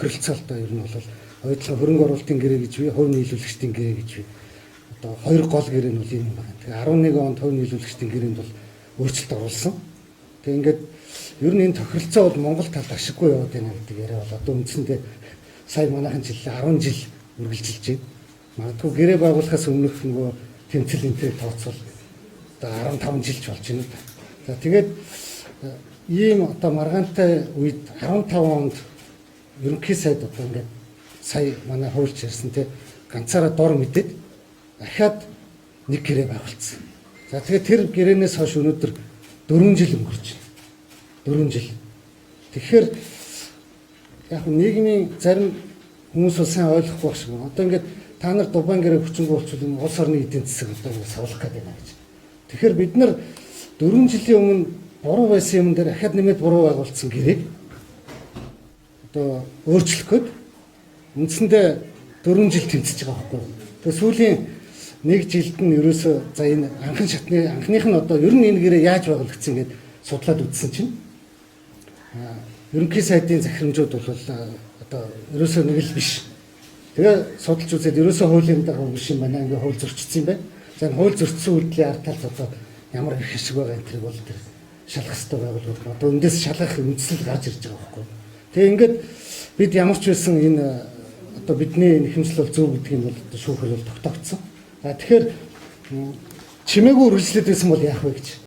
тохиролцоолтой ер нь бол ойдлогын хөрөнгө оруулалтын гэрээ гэж бий, хувь нийлүүлэгчдийн гэрээ гэж бий. Одоо хоёр гол гэрээ нь бол энэ байна. Тэгээ 11 онд хувь нийлүүлэгчдийн гэрээнд бол өөрчлөлт оруулсан. Тэгээ ингээд ер нь энэ тохиролцоо бол Монгол талд ашиггүй яваад байна гэдэг яриа бол одоо үндсэндээ сая манайхан жилээ 10 жил үргэлжилж байна. Магадгүй гэрээ байгуулахаас өмнөх нөгөө тэмцэл энтрийг тооцвол одоо 15 жилч болж байна. За тэгээд ийм одоо маргаантай үед 15 онд ерөнхий сайд одоо ингээд сая манай хуульч ярьсан те ганцаараа дор мэдээд дахиад нэг гэрээ байгуулсан. За тэгээд тэр гэрээнээс хойш өнөөдөр 4 жил өнгөрч байна. 4 жил. Тэгэхээр яг нийгмийн зарим хүмүүс бол сайн ойлгохгүй байх шиг байна. Одоо ингээд та нар Дубайн гэрээ хүчингү болчихвол энэ улс орны эдийн засаг одоо савлах гэдэг байна гэж. Тэгэхээр бид нар 4 жилийн өмнө буруу байсан юм дээр дахиад нэмээд буруу байгуулсан гэрээг одоо өөрчлөх гээд үндсэндээ 4 жил тэмцэж байгаа байхгүй. Тэгээ сүүлийн 1 жилд нь ерөөсөө за энэ анхных нь одоо ер нь энэ гэрээ яаж байгуулагдсан гэдээ судлаад үзсэн чинь ерөнхий сайдын захирамжууд бол одоо ерөөсөө нэг л биш. Тэгээ судалж үзээд ерөөсөө хуулийн дагуу биш юм байна. Ингээ хууль зөрчсөн юм байна. За энэ хууль зөрчсөн үйлдлийн арга талд одоо ямар их хэсэг байгаа энэ бол тэр шалгах хэрэгтэй байгууллагууд одоо эндээс шалгах үндсэл гарч ирж байгаа байхгүй. Тэгээ ингээд бид ямар ч байсан энэ одоо бидний нэхэмжил бол зөв гэдгийг бол одоо шүүхээр бол тогтоогдсон. За тэгэхээр чимээгүй үргэлжлээд байсан бол яах вэ гэж